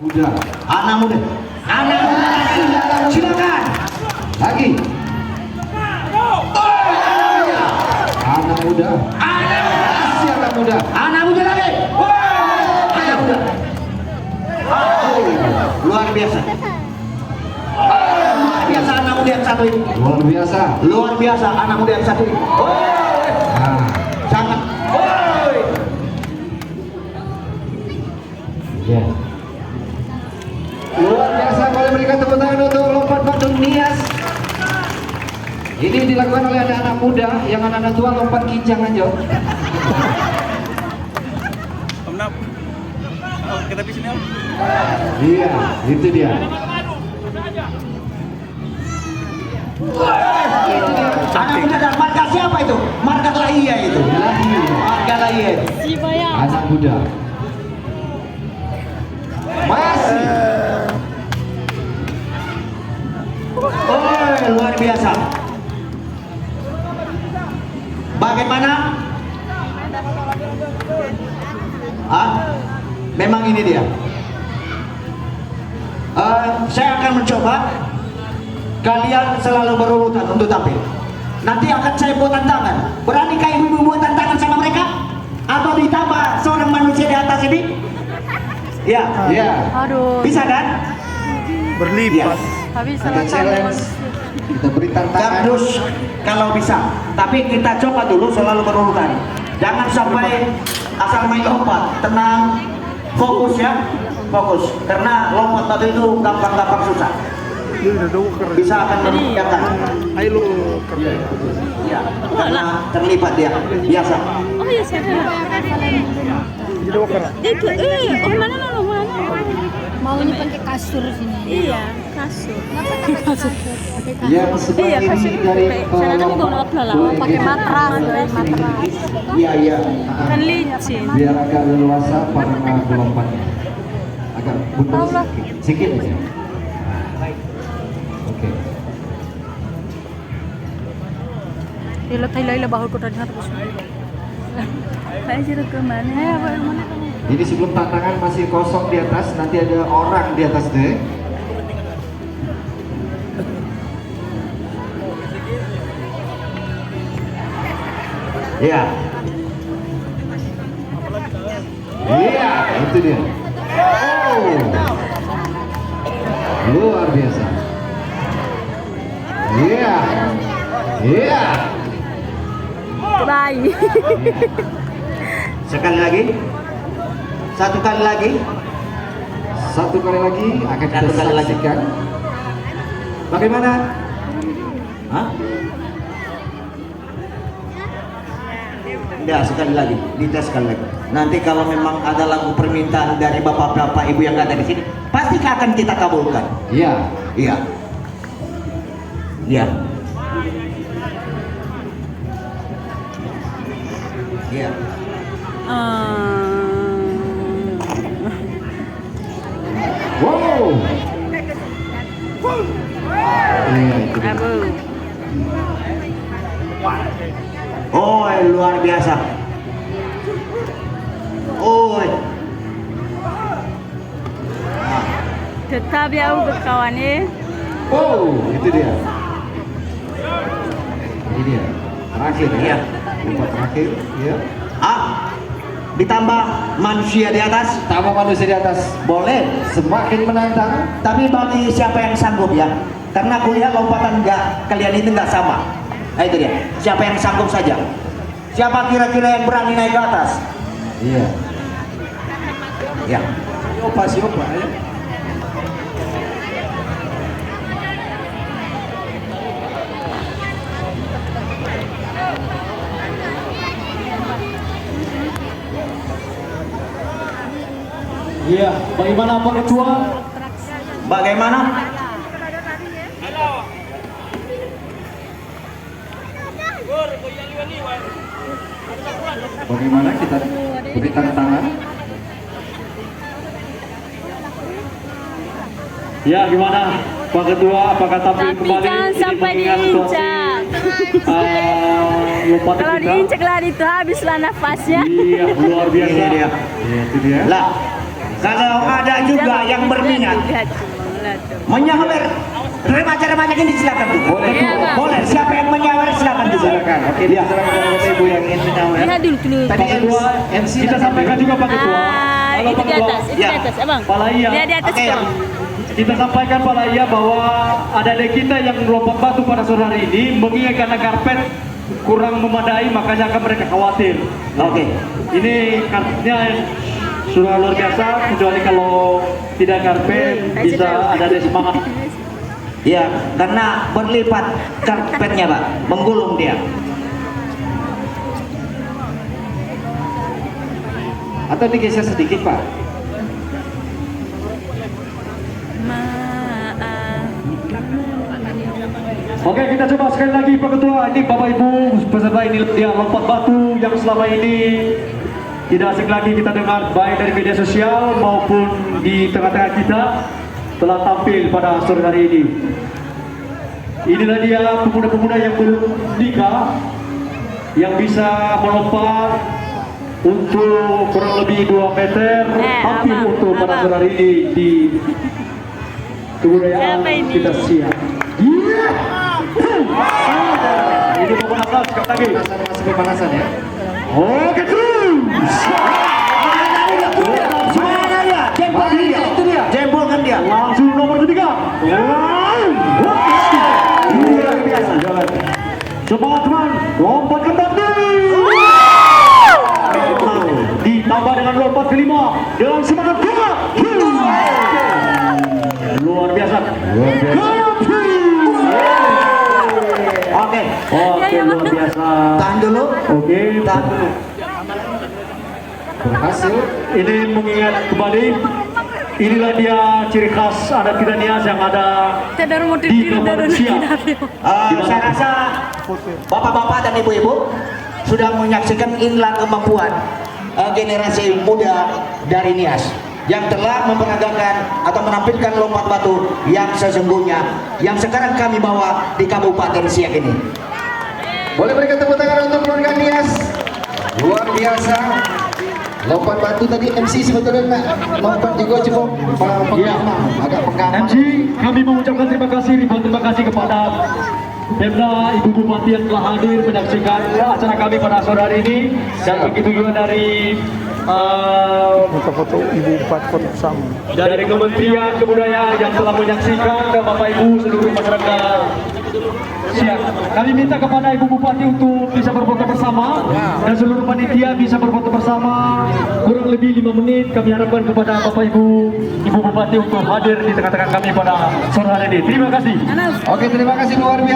Muda. Anak muda. Anak muda. Silakan. Lagi. Anak muda. Masih anak muda. Anak muda lagi. Anak muda. Luar biasa. Luar biasa anak muda yang satu ini. Luar biasa. Luar biasa anak muda yang satu ini. Nah, Sangat. ya. Luar biasa, boleh berikan tepuk tangan untuk lompat Bandung Nias. Ini dilakukan oleh anak-anak muda, yang anak-anak tua lompat kincang aja. Om Nap, kita di sini Om. Iya, itu dia. Anak muda dan marga siapa itu? Marga Laia itu. Marga Laia. Anak muda. Masih. Luar biasa. Bagaimana? Memang ini dia. Saya akan mencoba. Kalian selalu berurutan untuk tampil. Nanti akan saya buat tantangan. Beranikah ibu-ibu buat tantangan sama mereka? Atau ditambah seorang manusia di atas ini? Ya. Ya. Aduh. Bisa kan? Berlipat. Habis Ada salah challenge. Kita beri tantangan. Gabdus kalau bisa. Tapi kita coba dulu selalu berurutan. Jangan sampai asal main lompat. Tenang, fokus ya, fokus. Karena lompat batu itu gampang-gampang susah. Bisa akan membahayakan. Ayo lu. Ya, karena terlibat dia biasa. Oh iya siapa? Itu oh mana mana. Maunya pakai kasur sini. Iya, kasur. Pakai kasur. Yang sebelah Iya, kasur. kiri dari Sana kan juga nggak pelala. boleh Pakai kita- matras, Iya, iya. kan licin. Biar agak leluasa para pelompatnya. Agak mundur Allah. sedikit aja. Oke. Ila Thailand bahul ko tadi harus. Saya jadi ke mana? Ya, mana kamu? Jadi sebelum tantangan masih kosong di atas, nanti ada orang di atas deh. Iya. Iya, itu dia. Oh, luar biasa. Iya, iya. Bye. Sekali lagi. Satu kali lagi. Satu kali lagi akan kita Satu kali lagi. saksikan. Bagaimana? Hah? Enggak, sekali lagi, dites sekali lagi. Nanti kalau memang ada lagu permintaan dari bapak-bapak ibu yang ada di sini, pasti akan kita kabulkan. Iya. Iya. Iya. Iya. Wow. Iya, itu dia. Abu. Oh, luar biasa. Oh. Tetap ya berkawan Oh, itu dia. Ini dia. Terakhir ya. Iya. Lompat terakhir, ya. Ditambah manusia di atas, Tambah manusia di atas. boleh. Semakin menantang. Tapi bagi siapa yang sanggup ya, karena kuliah lompatan kalian itu nggak sama. Nah, itu dia. Siapa yang sanggup saja. Siapa kira-kira yang berani naik ke atas? Iya. Ya. Opa siapa ya? Iya, bagaimana Pak Ketua? Bagaimana? Bagaimana kita beri tantangan? Ya, gimana Pak Ketua? Apakah tampil Tapi kembali? jangan Ini sampai mengingat diinjak. lompatan Kalau kita. diinjak lah itu habislah nafasnya. Iya, luar biasa. Ini dia. Iya, itu dia. Lah, Kalau ada juga yang berminat menyawer remaja-remaja ini silakan Bu. Boleh. Boleh. Siapa yang menyawer silakan Bu. Silakan. Oke, silakan Bapak Ibu yang ingin menyawer. Lihat dulu dulu. Tadi Ketua, MC kita sampaikan juga Pak Ketua. Halo, Itu Pak di Ketua. atas, itu di Ya. atas, abang. Palaya. Lihat di atas Oke, bang. Kita sampaikan Pak Laya bahwa ada kita yang lompat batu pada sore hari ini mengingat karena karpet kurang memadai, makanya akan mereka khawatir. Oke. Ini karpetnya sudah luar biasa, kecuali kalau tidak karpet bisa ada semangat. Ya, karena berlipat karpetnya Pak, menggulung dia. Atau digeser sedikit Pak. Oke, kita coba sekali lagi Pak Ketua. Ini Bapak Ibu peserta ini dia lompat batu yang selama ini tidak asing lagi kita dengar baik dari media sosial maupun di tengah-tengah kita telah tampil pada sore hari ini. Inilah dia pemuda-pemuda yang belum nikah yang bisa melompat untuk kurang lebih 2 meter hampir abang, untuk pada abang. sore hari ini di kebudayaan Siapa ini? kita siap. Ini pemanasan sekali lagi. Masih pemanasan ya. Oke terus. Semuanya dia, jempolkan dia. Itu dia. Jempolkan dia. Langsung nomor ketiga. Luar biasa. Semangat teman, lompat ke batu. Ditambah dengan lompat kelima dengan semangat juga. Luar biasa. Oke. Oke, luar biasa. Tahan dulu. Oke, Tahan dulu. Berhasil. ini mengingat kembali inilah dia ciri khas adat kita Nias yang ada Tidak ada motif di diri nomor dari siap. Saya rasa bapak-bapak dan ibu-ibu sudah menyaksikan inilah kemampuan generasi muda dari Nias yang telah memperagakan atau menampilkan lompat batu yang sesungguhnya yang sekarang kami bawa di Kabupaten Siak ini. Boleh berikan tepuk tangan untuk keluarga Nias. Luar biasa. Lompat batu tadi MC sebetulnya lompat juga cukup pengalaman, agak pengalaman. MC, kami mengucapkan terima kasih, ribuan terima kasih kepada Pemda, Ibu Bupati yang telah hadir menyaksikan acara kami pada sore hari ini, dan begitu juga dari foto Ibu Bupati foto bersama. dari Kementerian Kebudayaan yang telah menyaksikan, dan Bapak Ibu seluruh masyarakat Siak. Kami minta kepada Ibu Bupati untuk bisa berfoto bersama dan seluruh panitia bisa berfoto bersama kurang lebih 5 menit. Kami harapkan kepada Bapak Ibu Bupati untuk hadir di tengah-tengah kami pada sore hari ini. Terima kasih. Oke, terima kasih luar biasa.